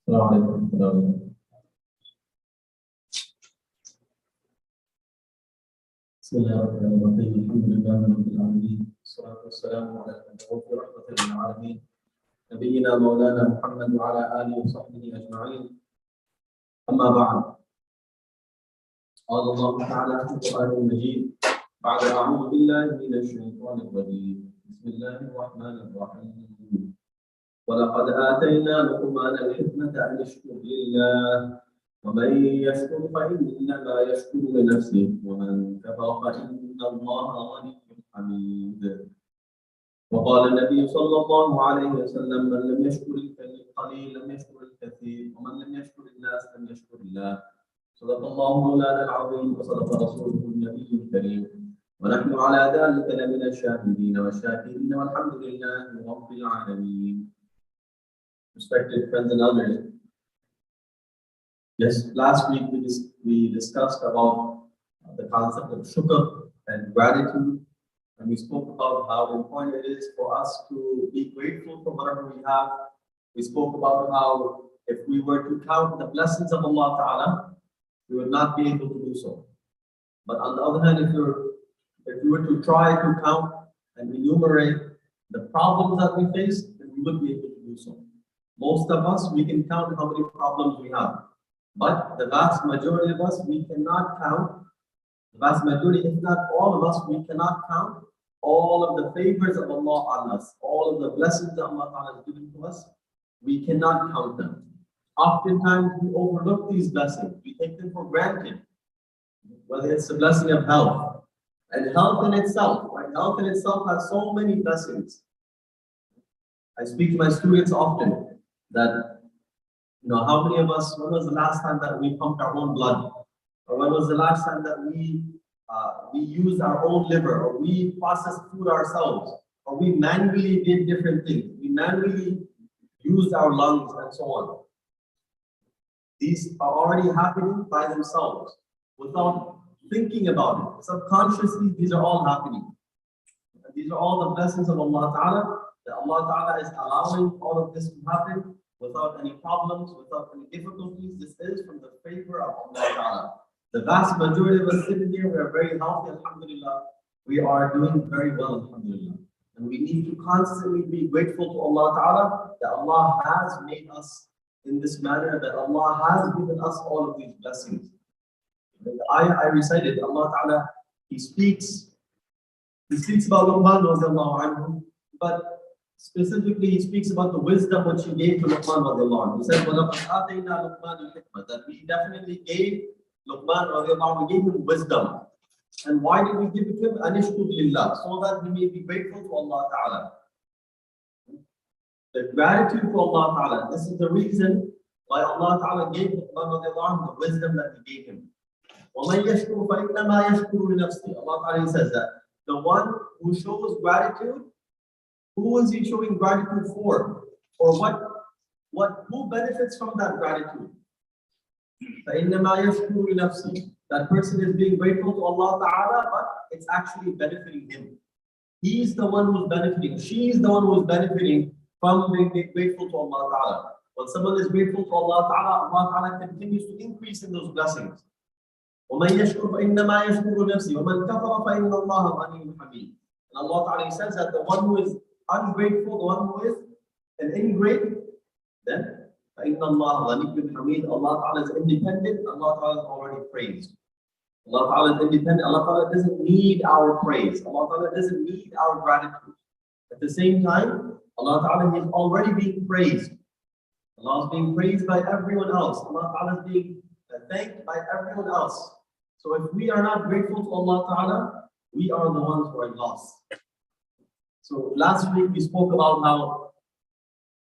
السلام عليكم ورحمة الله وبركاته. بسم الله الرحمن الرحيم. الحمد لله رب العالمين، والصلاة والسلام على المبعوث رحمة للعالمين نبينا مولانا محمد وعلى آله وصحبه أجمعين. أما بعد، قال الله تعالى في القرآن المجيد بعد أعوذ بالله من الشيطان الرجيم. بسم الله الرحمن الرحيم. ولقد آتينا لقمان الحكمة أن اشكر لله ومن يشكر فإنما يشكر لنفسه ومن كفر فإن الله غني حميد. وقال النبي صلى الله عليه وسلم: من لم يشكر القليل لم يشكر الكثير ومن لم يشكر الناس لم يشكر الله. صدق الله مولانا العظيم وصدق رسوله النبي الكريم، ونحن على ذلك لمن الشاهدين والشاكرين والحمد لله رب العالمين. Respected friends and elders, yes, last week we discussed about the concept of shukr and gratitude, and we spoke about how important it is for us to be grateful for whatever we have. We spoke about how if we were to count the blessings of Allah Ta'ala, we would not be able to do so. But on the other hand, if you were to try to count and enumerate the problems that we face, then we would be able to do so. Most of us, we can count how many problems we have. But the vast majority of us, we cannot count. The vast majority, if not all of us, we cannot count all of the favors of Allah on us, all of the blessings that Allah Ta'ala has given to us. We cannot count them. Oftentimes, we overlook these blessings. We take them for granted. Whether it's the blessing of health. And health in itself, right? Health in itself has so many blessings. I speak to my students often that, how many of us, when was the last time that we pumped our own blood? Or when was the last time that we used our own liver, or we processed food ourselves, or we manually did different things? We manually used our lungs and so on. These are already happening by themselves without thinking about it. Subconsciously, these are all happening. And these are all the blessings of Allah Ta'ala, that Allah Ta'ala is allowing all of this to happen without any problems, without any difficulties. This is from the favor of Allah Ta'ala. The vast majority of us sitting here, we are very healthy, alhamdulillah. We are doing very well, alhamdulillah. And we need to constantly be grateful to Allah Ta'ala that Allah has made us in this manner, that Allah has given us all of these blessings. The ayah I recited, Allah Ta'ala, He speaks about Luqman radiallahu anhu, but specifically He speaks about the wisdom which He gave to Luqman radiallahu anhu. He said, وَلَقَدْ آتَيْنَا لُقْمَانَ الْحِكْمَةَ, that we definitely gave Luqman radiallahu anhu, we gave him wisdom. And why did we give it to him? Anishkud lillah, so that he may be grateful to Allah Ta'ala. The gratitude to Allah Ta'ala, this is the reason why Allah Ta'ala gave Luqman radiallahu anhu the wisdom that He gave him. وَمَنْ يَشْكُرُ فَإِنَّمَا يَشْكُرُ لِنَفْسِهِ. Allah Ta'ala says that the one who shows gratitude, who is he showing gratitude for? Or who benefits from that gratitude? فَإِنَّمَا يَشْكُرُ لِنَفْسِهِ. That person is being grateful to Allah Ta'ala, but it's actually benefiting him. He's the one who's benefiting. She's the one who's benefiting from being grateful to Allah Ta'ala. When someone is grateful to Allah Ta'ala, Allah Ta'ala continues to increase in those blessings. وَمَنْ يَشْكُرْ فَإِنَّمَا يَشْكُرُ نَفْسِهِ وَمَنْ كَفَرَ فَإِنَّ اللَّهَ غَنِيٌّ حَمِيدٌ. And Allah Ta'ala says that the one who is ungrateful, the one who is an ingrate, then فَإِنَّ اللَّهَ غَنِيٌّ حَمِيدٌ. Allah Ta'ala is independent, Allah Ta'ala is already praised. Allah Ta'ala is independent, Allah Ta'ala doesn't need our praise. Allah Ta'ala doesn't need our gratitude. At the same time, Allah Ta'ala is already being praised. Allah is being praised by everyone else. Allah Ta'ala is being thanked by everyone else. So if we are not grateful to Allah Ta'ala, we are the ones who are lost. So last week we spoke about how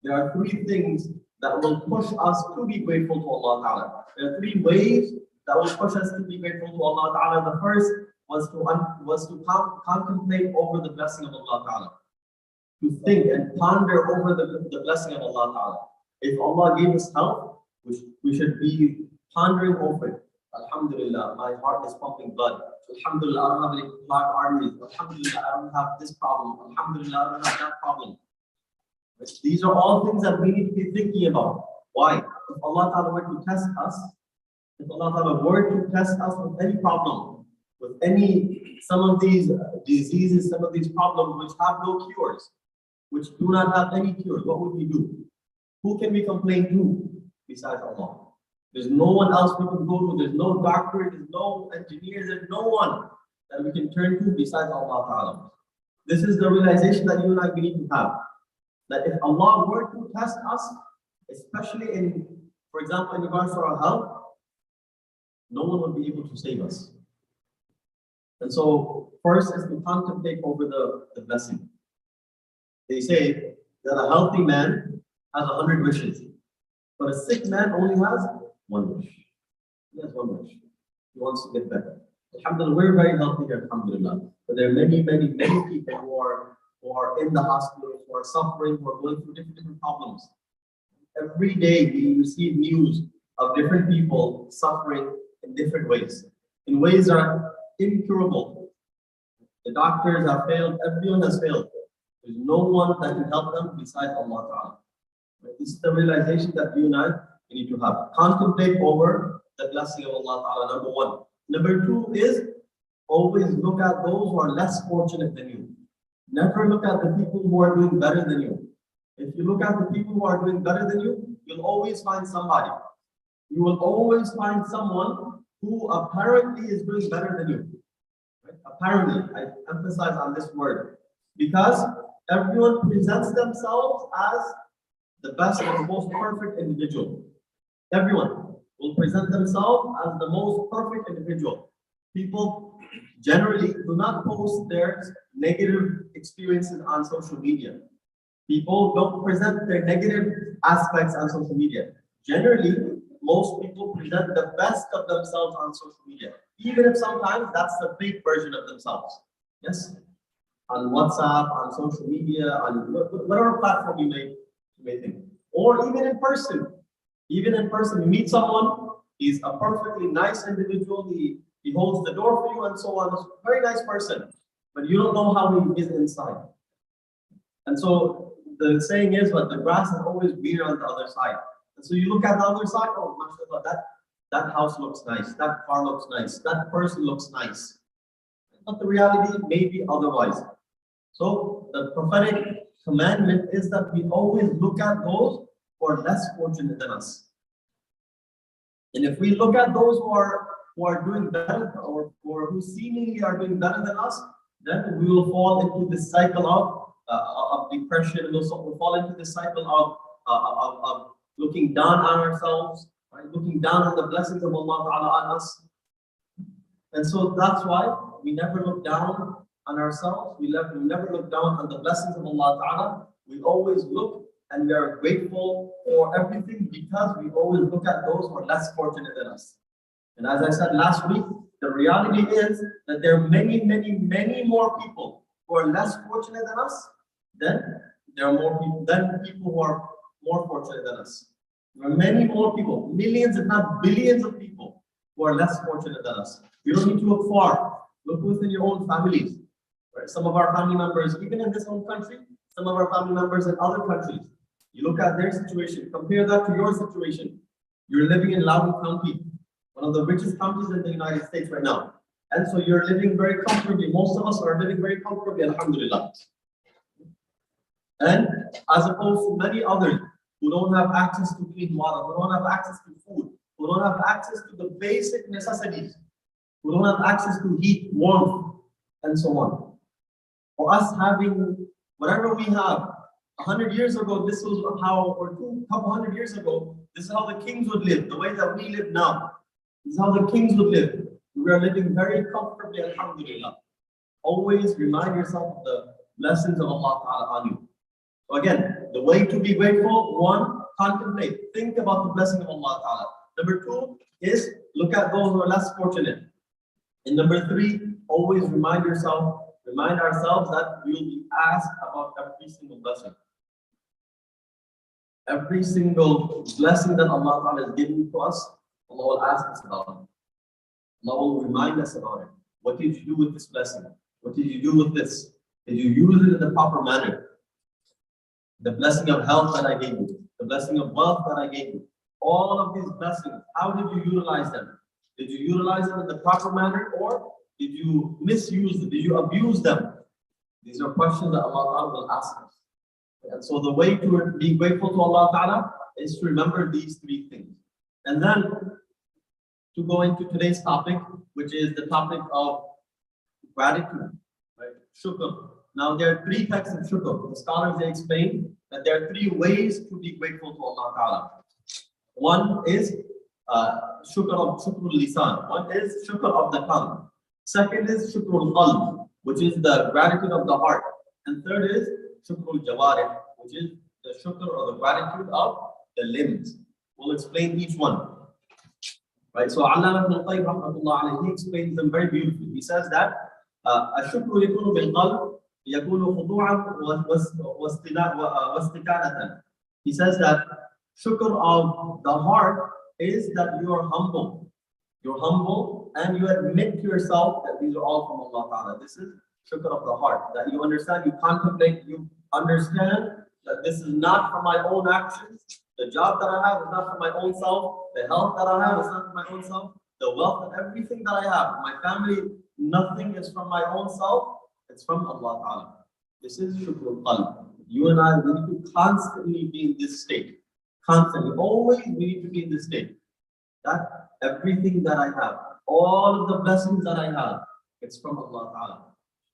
there are three things that will push us to be grateful to Allah Ta'ala. There are three ways that will push us to be grateful to Allah Ta'ala. The first was to contemplate over the blessing of Allah Ta'ala. To think and ponder over the blessing of Allah Ta'ala. If Allah gave us health, we should be pondering over it. Alhamdulillah, my heart is pumping blood. Alhamdulillah, I don't have any clogged arteries. Alhamdulillah, I don't have this problem. Alhamdulillah, I don't have that problem. These are all things that we need to be thinking about. Why? if Allah Ta'ala were to test us, if Allah Ta'ala were to test us with any problem, with some of these diseases, some of these problems which have no cures, which do not have any cures, what would we do? Who can we complain to besides Allah? There's no one else we can go to. There's no doctor, there's no engineer, there's no one that we can turn to besides Allah Ta'ala. This is the realization that you and I need to have. That if Allah were to test us, especially in, for example, in regards to our health, no one would be able to save us. And so, first is to contemplate over the blessing. They say that a healthy man has 100 wishes, but a sick man only has one wish. He has one wish. He wants to get better. Alhamdulillah, we're very healthy here, alhamdulillah. But there are many people who are in the hospital, who are suffering, who are going through different problems. Every day we receive news of different people suffering in different ways, in ways that are incurable. The doctors have failed, everyone has failed. There's no one that can help them besides Allah Ta'ala. This is the realization that you and I need to have. Contemplate over the blessing of Allah Ta'ala, number one. Number two is always look at those who are less fortunate than you. Never look at the people who are doing better than you. If you look at the people who are doing better than you, you'll always find somebody. You will always find someone who apparently is doing better than you. Right? Apparently, I emphasize on this word. Because everyone presents themselves as the best and the most perfect individual. Everyone will present themselves as the most perfect individual. People generally do not post their negative experiences on social media. People don't present their negative aspects on social media. Generally, most people present the best of themselves on social media, even if sometimes that's the fake version of themselves. Yes? On WhatsApp, on social media, on whatever platform you may think. Or even in person. Even in person, you meet someone, he's a perfectly nice individual, he holds the door for you and so on. He's a very nice person, but you don't know how he is inside. And so the saying is, but the grass is always greener on the other side. And so you look at the other side, oh, mashallah, that house looks nice, that car looks nice, that person looks nice. But the reality may be otherwise. So the prophetic commandment is that we always look at those who are less fortunate than us. And if we look at those who are doing better or who seemingly are doing better than us, then we will fall into this cycle of depression. We'll fall into this cycle of looking down on ourselves, right? Looking down on the blessings of Allah Ta'ala on us. And so that's why we never look down on ourselves. We never look down on the blessings of Allah Ta'ala. We always look and we are grateful for everything because we always look at those who are less fortunate than us. And as I said last week, the reality is that there are many more people who are less fortunate than us than there are people who are more fortunate than us. There are many more people, millions if not billions of people who are less fortunate than us. You don't need to look far. Look within your own families. Right? Some of our family members, even in this own country, some of our family members in other countries, you look at their situation, compare that to your situation. You're living in Loudoun County, one of the richest counties in the United States right now. And so you're living very comfortably. Most of us are living very comfortably, alhamdulillah. And as opposed to many others who don't have access to clean water, who don't have access to food, who don't have access to the basic necessities, who don't have access to heat, warmth, and so on. For us having whatever we have, 100 years ago, this was how, or couple hundred years ago, this is how the kings would live, the way that we live now. This is how the kings would live. We are living very comfortably, alhamdulillah. Always remind yourself of the blessings of Allah Ta'ala on you. So again, the way to be grateful, one, contemplate, think about the blessing of Allah Ta'ala. Number two is look at those who are less fortunate. And number three, always remind ourselves that we will be asked about every single blessing. Every single blessing that Allah Ta'ala has given to us, Allah will ask us about it. Allah will remind us about it. What did you do with this blessing? What did you do with this? Did you use it in the proper manner? The blessing of health that I gave you, the blessing of wealth that I gave you, all of these blessings, how did you utilize them? Did you utilize them in the proper manner, or did you misuse them? Did you abuse them? These are questions that Allah Ta'ala will ask us. And so the way to be grateful to Allah Ta'ala is to remember these three things. And then to go into today's topic, which is the topic of gratitude, right? Shukr. Now there are three types of shukr. The scholars, they explain that there are three ways to be grateful to Allah Ta'ala. One is shukr lisan. One is shukr of the tongue. Second is shukr al-qalb, which is the gratitude of the heart. And third is shukr al-jawarih, which is the shukr or the gratitude of the limbs. We'll explain each one. Right, so Allama ibn al-Qayyim rahmatullah alayhi, he explains them very beautifully. He says that الشكر يكون بالقلب يكون خضوعا واستكانة. He says that shukr of the heart is that you are humble. You're humble and you admit to yourself that these are all from Allah Ta'ala. This is shukr of the heart. That you understand, you contemplate, you understand that this is not from my own actions. The job that I have is not for my own self. The health that I have is not for my own self. The wealth and everything that I have, my family, nothing is from my own self. It's from Allah Ta'ala. This is shukr al-qalb. You and I, we need to constantly be in this state. Constantly, always we need to be in this state. That everything that I have, all of the blessings that I have, it's from Allah Ta'ala.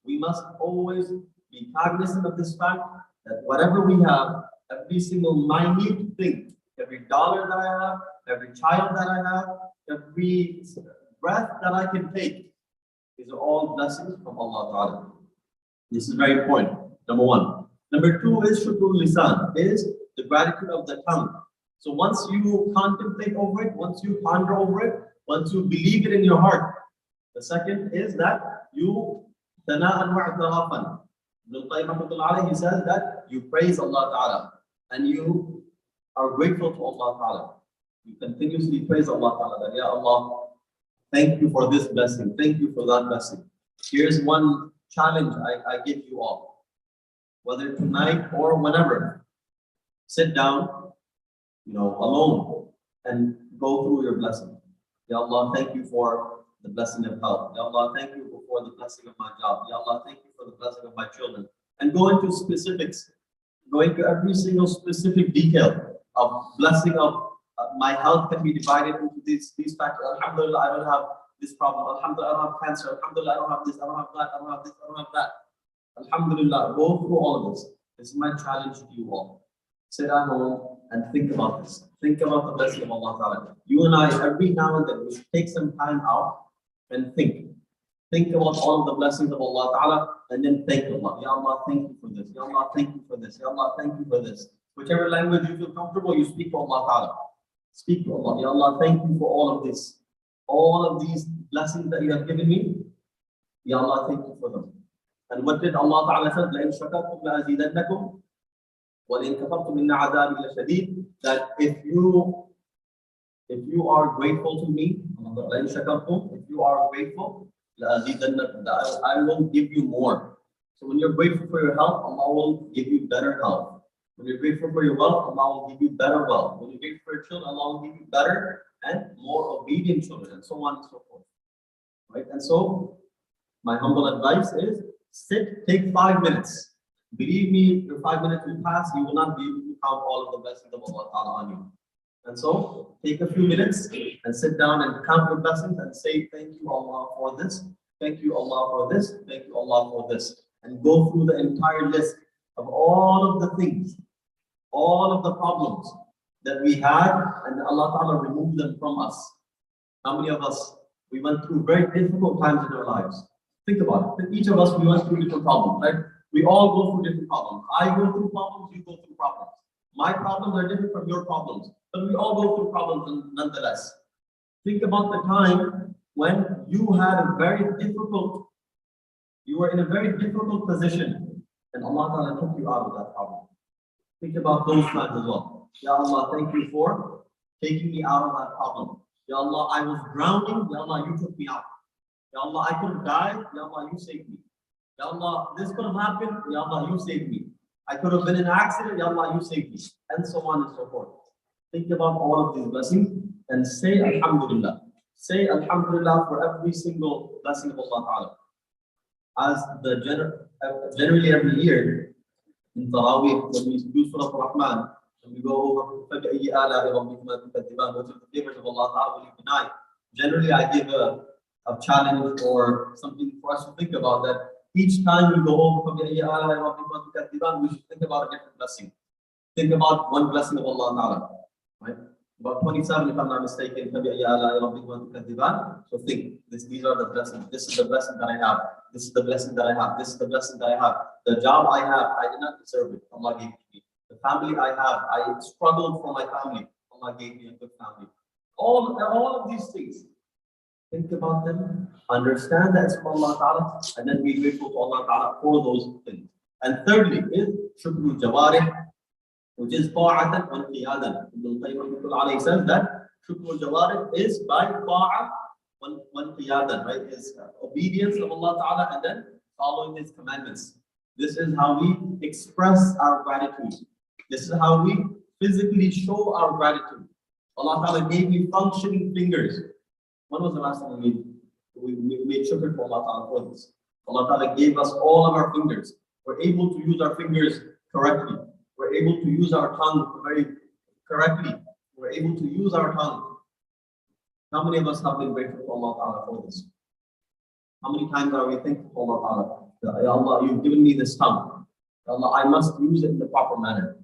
We must always be cognizant of this fact that whatever we have, every single minute thing, every dollar that I have, every child that I have, every breath that I can take, these are all blessings from Allah Ta'ala. This is very important, number one. Number two is shukr lisan, is the gratitude of the tongue. So once you contemplate over it, once you ponder over it, once you believe it in your heart, the second is that you thana'an wa'tarafan. Ibn al-Qayyim, he says that you praise Allah Ta'ala and you are grateful to Allah Ta'ala. You continuously praise Allah Ta'ala that, Ya Allah, thank you for this blessing. Thank you for that blessing. Here's one challenge I give you all. Whether tonight or whenever, sit down, alone and go through your blessing. Ya Allah, thank you for the blessing of health. Ya Allah, thank you for the blessing of my job. Ya Allah, thank you for the blessing of my children. And go into specifics. Go into every single specific detail of blessing of my health can be divided into these factors. Alhamdulillah, I don't have this problem. Alhamdulillah, I don't have cancer. Alhamdulillah, I don't have this. I don't have that. I don't have this. I don't have that. Alhamdulillah, go through all of this. This is my challenge to you all. Sit at home and think about this. Think about the blessing of Allah Ta'ala. You and I, every now and then, we should take some time out and think. Think about all of the blessings of Allah Ta'ala and then thank Allah. Ya Allah, thank you for this. Ya Allah, thank you for this. Ya Allah, thank you for this. Whichever language you feel comfortable, you speak to Allah Ta'ala. Speak to Allah. Ya Allah, thank you for all of this. All of these blessings that you have given me. Ya Allah, thank you for them. And what did Allah Ta'ala say? لَإِن شَكَرْتُمْ لَأَزِيدَنَّكُمْ وَلَإِن كَفَرْتُمْ إِنَّ عَذَابِي لَشَدِيدٌ. That if you are grateful to me, لَإِن شَكَرْتُمْ, if you are grateful, لَأَزِيدَنَّكُمْ, I will give you more. So when you're grateful for your health, Allah will give you better health. When you're grateful for your wealth, Allah will give you better wealth. When you're grateful for your children, Allah will give you better and more obedient children, and so on and so forth. Right? And so, my humble advice is, take 5 minutes. Believe me, your 5 minutes will pass, you will not be able to count all of the blessings of Allah Ta'ala on you. And so, take a few minutes and sit down and count your blessings and say, thank you Allah for this, thank you Allah for this, thank you Allah for this. And go through the entire list of all of the things, all of the problems that we had, and Allah Ta'ala removed them from us. How many of us, we went through very difficult times in our lives? Think about it. Each of us, we went through different problems, right? We all go through different problems. I go through problems, you go through problems. My problems are different from your problems, but we all go through problems nonetheless. Think about the time when you had you were in a very difficult position, and Allah Ta'ala took you out of that problem. Think about those times as well. Ya Allah, thank you for taking me out of that problem. Ya Allah, I was drowning. Ya Allah, you took me out. Ya Allah, I could have died. Ya Allah, you saved me. Ya Allah, this could have happened. Ya Allah, you saved me. I could have been in an accident. Ya Allah, you saved me. And so on and so forth. Think about all of these blessings and say Alhamdulillah. Say Alhamdulillah for every single blessing of Allah Ta'ala. As generally every year in Taraweeh, when we do Surah Al-Rahman, and we go over فَبِأَيِّ آلَاءِ رَبِّكُمَا تُكَذِّبَانِ, which is the favors of Allah Ta'ala tonight. Generally, I give a challenge or something for us to think about, that each time we go over فَبِأَيِّ آلَاءِ رَبِّكُمَا تُكَذِّبَانِ, we should think about a different blessing. Think about one blessing of Allah Ta'ala, right? About 27, if I'm not mistaken, فَبِأَيِّ آلَاءِ رَبِّكُمَا تُكَذِّبَانِ. So think, these are the blessings. This is the blessing that I have. This is the blessing that I have. This is the blessing that I have. The job I have, I did not deserve it. Allah gave it to me. The family I have, I struggled for my family. Allah gave me a good family. All of these things, think about them, understand that it's from Allah Ta'ala, and then be grateful to Allah Ta'ala for those things. And thirdly is Shukr Jawarih, which is ta'atan wa qiyadan. Ibn Qayyim says that Shukr Jawarih is by ta'ah wa qiyadan, right? Is obedience of Allah Ta'ala and then following His commandments. This is how we express our gratitude. This is how we physically show our gratitude. Allah Ta'ala gave me functioning fingers. When was the last time we made shukr for Allah Ta'ala for this? Allah Ta'ala gave us all of our fingers. We're able to use our fingers correctly. We're able to use our tongue very correctly. We're able to use our tongue. How many of us have been grateful to Allah Ta'ala for this? How many times are we thankful to Allah Ta'ala? Ya Allah, you've given me this tongue. Ya Allah, I must use it in the proper manner.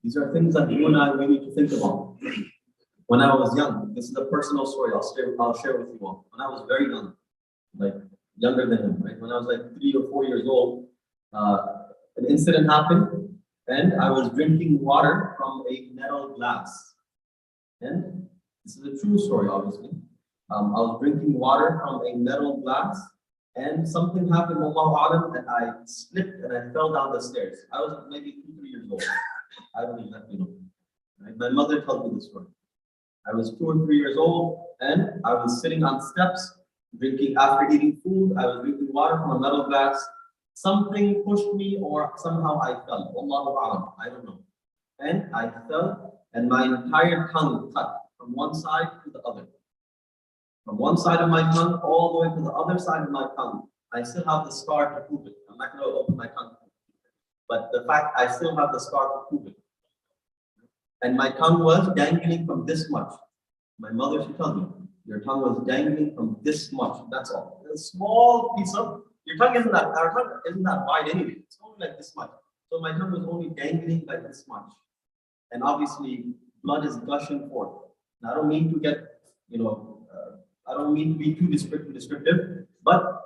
These are things that you and I we need to think about. When I was young, this is a personal story I'll share with you all. When I was very young, like younger than him, right? When I was like 3 or 4 years old, an incident happened and I was drinking water from a metal glass. And this is a true story, obviously. I was drinking water from a metal glass and something happened, Allahu A'lam, and I slipped and I fell down the stairs. I was maybe 2 or 3 years old. I don't exactly know. Right? My mother told me this story. I was 2 or 3 years old and I was sitting on steps drinking, after eating food, I was drinking water from a metal glass. Something pushed me or somehow I fell. Allahu A'lam, I don't know. And I fell and my entire tongue cut from one side to the other. From one side of my tongue all the way to the other side of my tongue. I still have the scar to prove it. I'm not going to open my tongue. But the fact I still have the scar to prove it. And my tongue was dangling from this much. My mother, she told me, your tongue was dangling from this much. That's all. A small piece of, our tongue isn't that wide anyway. It's only like this much. So my tongue was only dangling like this much. And obviously, blood is gushing forth. Now, I don't mean to get, I don't mean to be too descriptive, but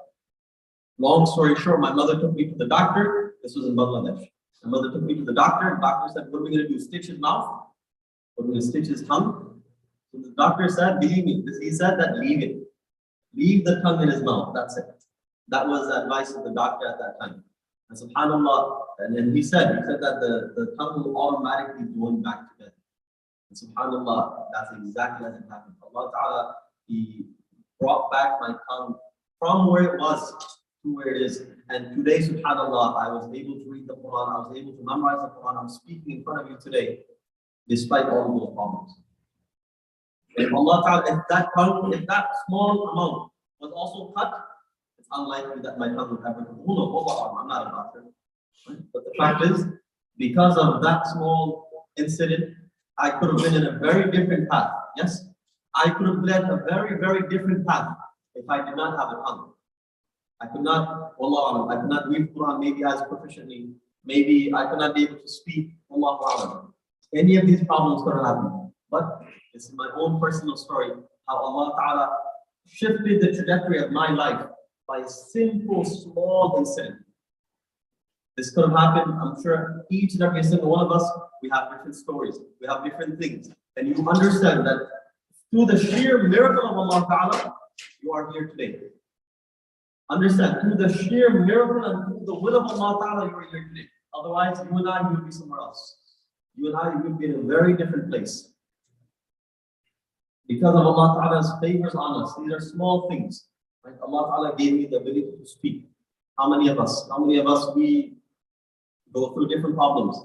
long story short, my mother took me to the doctor. This was in Bangladesh. My mother took me to the doctor. The doctor said, what are we going to do? Stitch his mouth? We're going to stitch his tongue? So the doctor said, believe me, he said that leave it. Leave the tongue in his mouth. That's it. That was the advice of the doctor at that time. And subhanAllah, and then he said that the tongue will automatically join back together. And subhanAllah, that's exactly as it happened. Allah Ta'ala, He brought back my tongue from where it was to where it is. And today, subhanAllah, I was able to read the Quran, I was able to memorize the Quran, I'm speaking in front of you today, despite all of those problems. If Allah Ta'ala, if that small amount was also cut, it's unlikely that my tongue would ever come. Who knows? I'm not a doctor. Right? But the fact is, because of that small incident, I could have been in a very different path. Yes? I could have led a very, very different path if I did not have a tongue. I could not, Wallahu A'lam, I could not read Quran maybe as proficiently. Maybe I could not be able to speak, Wallahu A'lam. Any of these problems could have happened. But this is my own personal story, how Allah Ta'ala shifted the trajectory of my life by a simple, small incident. This could have happened, I'm sure each and every single one of us, we have different stories, we have different things. And you understand that through the sheer miracle of Allah Ta'ala, you are here today. Understand, through the sheer miracle and through the will of Allah Ta'ala, you are here today. Otherwise, you and I would be somewhere else. You and I would be in a very different place. Because of Allah Ta'ala's favors on us, these are small things. Right? Allah Ta'ala gave me the ability to speak. How many of us, we go through different problems.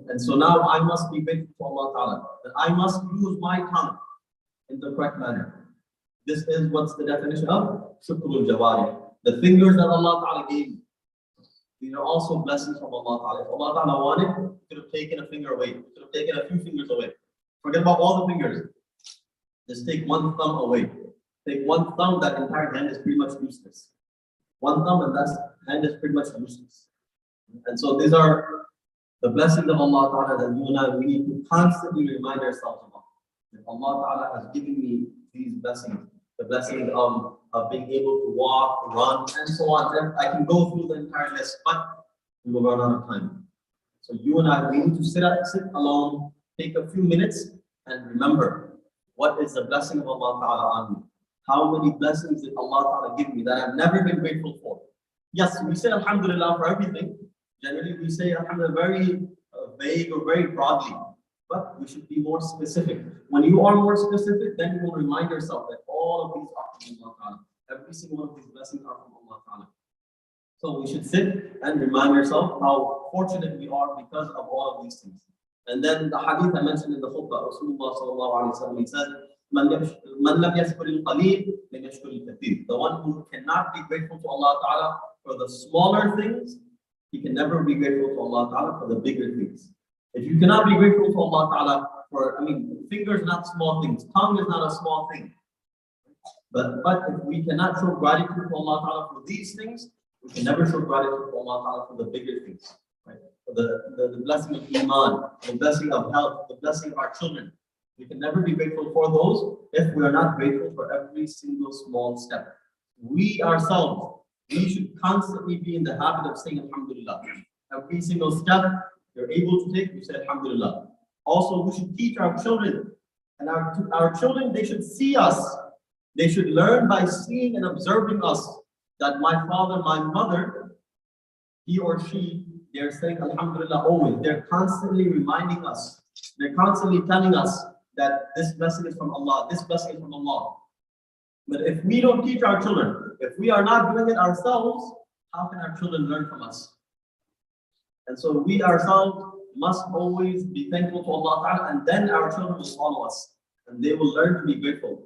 And so now I must be grateful to Allah Ta'ala, that I must use my tongue in the correct manner. This is what's the definition of Shukrul Jawari. The fingers that Allah Ta'ala gave me. These are also blessings from Allah Ta'ala. If Allah Ta'ala wanted, He could have taken a finger away. He could have taken a few fingers away. Forget about all the fingers. Just take one thumb away. Take one thumb, that entire hand is pretty much useless. One thumb and that hand is pretty much useless. And so these are the blessings of Allah Ta'ala that you and I, we need to constantly remind ourselves about. That Allah Ta'ala has given me these blessings. The blessing of being able to walk, run, and so on. And I can go through the entire list, but we will run out of time. So you and I, we need to sit alone, take a few minutes, and remember what is the blessing of Allah Ta'ala on me. How many blessings did Allah Ta'ala give me that I've never been grateful for? Yes, we say Alhamdulillah for everything. Generally, we say Alhamdulillah very vague or very broadly. But we should be more specific. When you are more specific, then you will remind yourself that all of these are from Allah Ta'ala. Every single one of these blessings are from Allah Ta'ala. So we should sit and remind ourselves how fortunate we are because of all of these things. And then the hadith I mentioned in the khutbah, Rasulullah sallallahu alaihi wasallam, he said, "Man lam yashkur al-qaleel, lam yashkur al-kathir." The one who cannot be grateful to Allah Ta'ala for the smaller things, he can never be grateful to Allah Ta'ala for the bigger things. If you cannot be grateful to Allah Ta'ala for, fingers are not small things, tongue is not a small thing. But if we cannot show gratitude to Allah Ta'ala for these things, we can never show gratitude to Allah Ta'ala for the bigger things. Right? For the blessing of Iman, the blessing of health, the blessing of our children. We can never be grateful for those if we are not grateful for every single small step. We ourselves, we should constantly be in the habit of saying Alhamdulillah. Every single step you're able to take, you say Alhamdulillah. Also, we should teach our children. And our children, they should see us. They should learn by seeing and observing us. That my father, my mother, he or she, they're saying Alhamdulillah always. They're constantly reminding us. They're constantly telling us that this blessing is from Allah, this blessing is from Allah. But if we don't teach our children, if we are not doing it ourselves, how can our children learn from us? And so we ourselves must always be thankful to Allah Ta'ala, and then our children will follow us and they will learn to be grateful.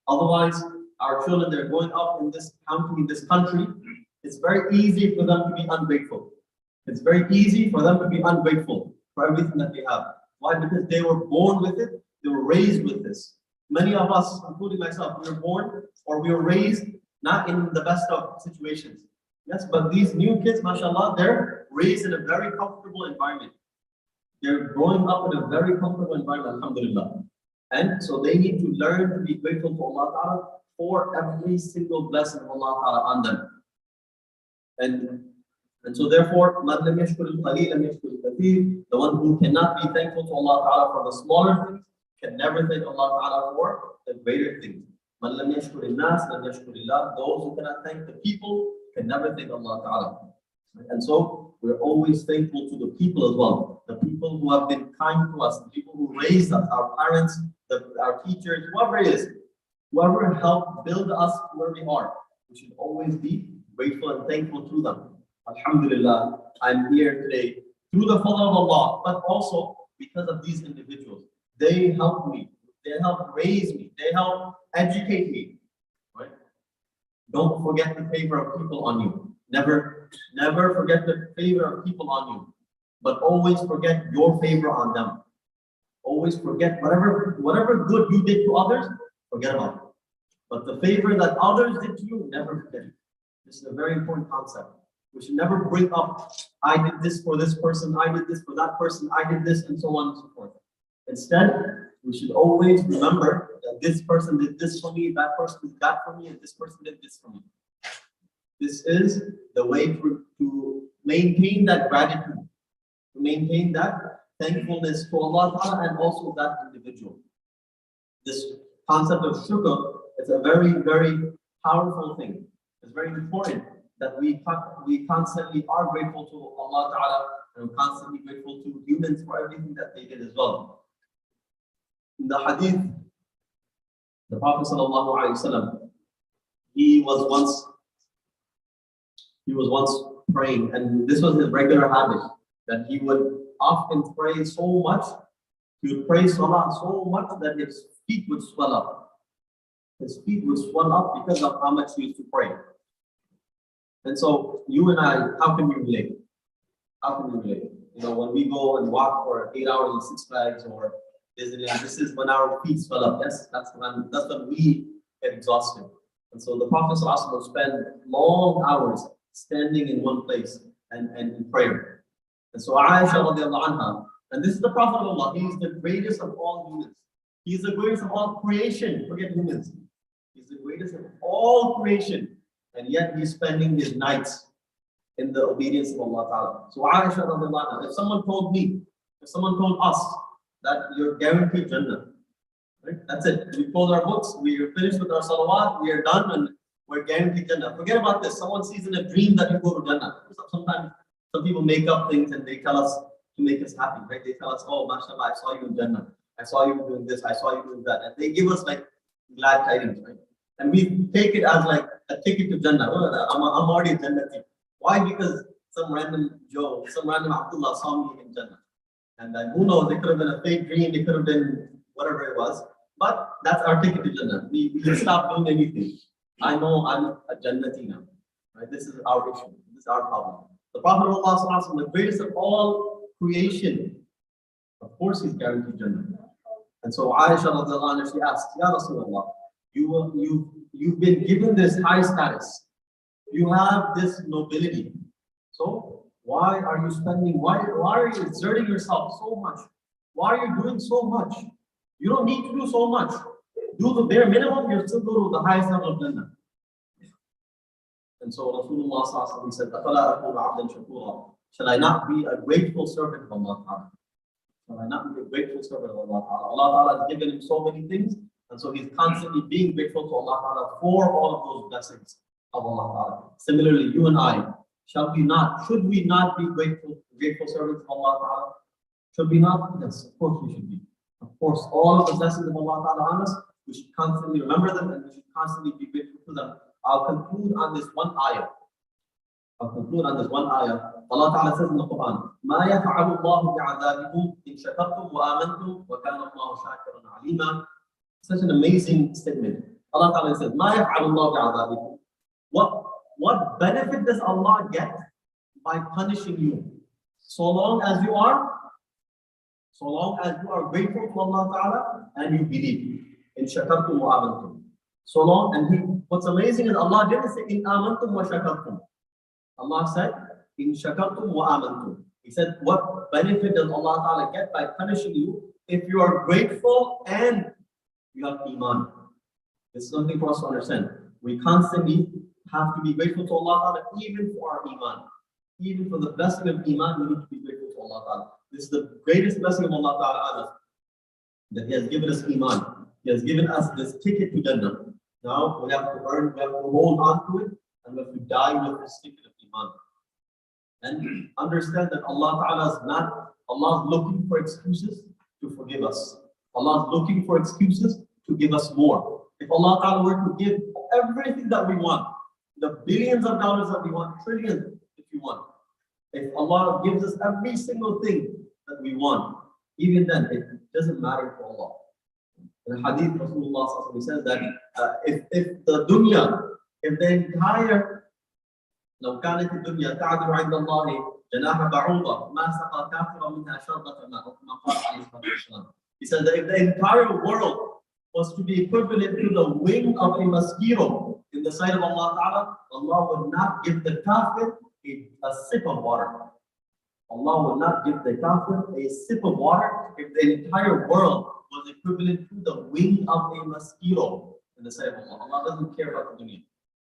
Otherwise, our children, they're growing up in this country, it's very easy for them to be ungrateful. It's very easy for them to be ungrateful for everything that they have. Why? Because they were born with it, they were raised with this. Many of us, including myself, we were born or we were raised not in the best of situations. Yes, but these new kids, mashallah, they're raised in a very comfortable environment. They're growing up in a very comfortable environment, alhamdulillah. And so they need to learn to be grateful to Allah Ta'ala for every single blessing of Allah Ta'ala on them. And so therefore, مَنْ لَمْ يَشْكُرِ الْقَلِيلَ لَمْ يَشْكُرِ الْكَثِيرَ. The one who cannot be thankful to Allah Ta'ala for the smaller things can never thank Allah Ta'ala for the greater things. مَنْ لَمْ يَشْكُرِ النَّاسِ لَمْ يَشْكُرِ اللَّهِ. Those who cannot thank the people can never thank Allah Ta'ala. And so we're always thankful to the people as well. The people who have been kind to us, the people who raised us, our parents, our teachers, whoever it is, whoever helped build us to where we are. We should always be grateful and thankful to them. Alhamdulillah, I'm here today through the fadl of Allah, but also because of these individuals. They helped me. They helped raise me. They helped educate me. Right? Don't forget the favor of people on you. Never forget the favor of people on you. But always forget your favor on them. Always forget whatever good you did to others, forget about it. But the favor that others did to you, never forget it. This is a very important concept. We should never bring up, I did this for this person, I did this for that person, I did this, and so on and so forth. Instead, we should always remember that this person did this for me, that person did that for me, and this person did this for me. This is the way to maintain that gratitude, to maintain that thankfulness to Allah Ta'ala and also that individual. This concept of shukr is a very, very powerful thing. It's very important that we constantly are grateful to Allah Ta'ala and constantly grateful to humans for everything that they did as well. In the hadith, the Prophet Sallallahu Alaihi Wasallam, he was once praying, and this was his regular habit, that he would, often pray so much, he would pray salah so much that his feet would swell up. His feet would swell up because of how much he used to pray. And so you and I, how can we relate? How can we relate? You know, when we go and walk for 8 hours in Six Flags or Disneyland, this is when our feet swell up. Yes, that's when we get exhausted. And so the Prophet ﷺ would spend long hours standing in one place and in prayer. And so Aisha radiallahu anha, and this is the Prophet of Allah, he is the greatest of all humans. He is the greatest of all creation, forget humans. He's the greatest of all creation. And yet he's spending his nights in the obedience of Allah Ta'ala. So Aisha radiallahu anha, if someone told me, if someone told us that you're guaranteed Jannah, right? That's it. We close our books, we are finished with our salawat, we are done, and we're guaranteed Jannah. Forget about this. Someone sees in a dream that you go to Jannah. Sometimes some people make up things and they tell us to make us happy, right? They tell us, oh, mashallah, I saw you in Jannah. I saw you doing this, I saw you doing that. And they give us like glad tidings, right? And we take it as like a ticket to Jannah. Oh, I'm already in Jannah. Why? Because some random Joe, some random Abdullah saw me in Jannah. And then who knows, it could have been a fake dream, it could have been whatever it was. But that's our ticket to Jannah. We can stop doing anything. I know I'm a Jannati now. Right? This is our issue. This is our problem. The Prophet of Allah, the greatest of all creation, of course he's guaranteed Jannah. And so Aisha radiallahu anha, she asked, Ya Rasulullah, you've been given this high status. You have this nobility. So why are you spending, why are you exerting yourself so much? Why are you doing so much? You don't need to do so much. Do the bare minimum, you'll still go to the highest level of Jannah. And so Rasulullah sallallahu alaihi wasallam said, shall I not be a grateful servant of Allah Ta'ala? Shall I not be a grateful servant of Allah Ta'ala? Allah Ta'ala has given him so many things, and so he's constantly being grateful to Allah Ta'ala for all of those blessings of Allah Ta'ala. Similarly, you and I, should we not be grateful servants of Allah Ta'ala? Should we not? Yes, of course we should be. Of course, all of the blessings of Allah Ta'ala on us, we should constantly remember them and we should constantly be grateful to them. I'll conclude on this one ayah. Allah Ta'ala says in the Quran, مَا يَفْعَلُ اللَّهُ بِعَذَابِكُمْ إِن شَكَرْتُمْ وَآمَنْتُمْ وَكَانَ اللَّهُ شَاكِرًا عَلِيمًا. Such an amazing statement. Allah Ta'ala says, مَا يَفْعَلُ اللَّهُ بِعَذَابِكُمْ. What benefit does Allah get by punishing you? So long as you are grateful to Allah Ta'ala and you believe. In shakartum wa amantum. So long, and what's amazing is Allah didn't say in amantum wa shakartum. Allah said in shakartum wa amantum. He said, what benefit does Allah Ta'ala get by punishing you if you are grateful and you have iman? This is something for us to understand. We constantly have to be grateful to Allah Ta'ala even for our iman. Even for the blessing of iman, we need to be grateful to Allah Ta'ala. This is the greatest blessing of Allah Ta'ala, that He has given us iman. He has given us this ticket to Jannah. Now we have to earn, we have to hold on to it, and we have to die with this ticket of iman. And understand that Allah is looking for excuses to forgive us. Allah is looking for excuses to give us more. If Allah Ta'ala were to give everything that we want, the billions of dollars that we want, trillions if you want, if Allah gives us every single thing that we want, even then it doesn't matter for Allah. In the hadith, Rasulullah says that if the entire لو كانت الدنيا تعدل عند الله جناح بعوضة ما سقى كافرا منها شربة ماء كما قال عليه الصلاة والسلام. He said that if the entire world was to be equivalent to the wing of a mosquito in the sight of Allah Ta'ala, Allah would not give the kafir a sip of water. Allah would not give the kafir a sip of water if the entire world was equivalent to the wing of a mosquito in the sight of Allah. Allah doesn't care about the dunya.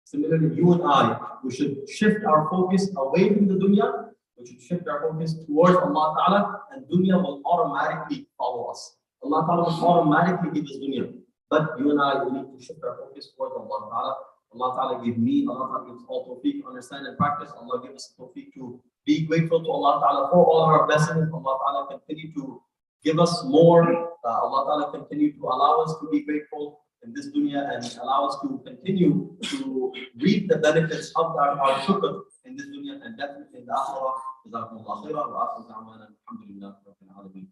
Similarly, you and I, we should shift our focus away from the dunya. We should shift our focus towards Allah Ta'ala, and dunya will automatically follow us. Allah Ta'ala will automatically give us dunya. But you and I, we need to shift our focus towards Allah Ta'ala. Allah Ta'ala gave me, Allah Ta'ala gives all tawfiq, understand and practice. Allah gives us tawfiq to be grateful to Allah Ta'ala for all of our blessings. Allah Ta'ala continue to give us more. Allah Ta'ala continue to allow us to be grateful in this dunya and allow us to continue to reap the benefits of our shukr in this dunya and definitely in the akhirah. Jazakumullah khairan wa akhiru da'wana alhamdulillah rabbil alamin.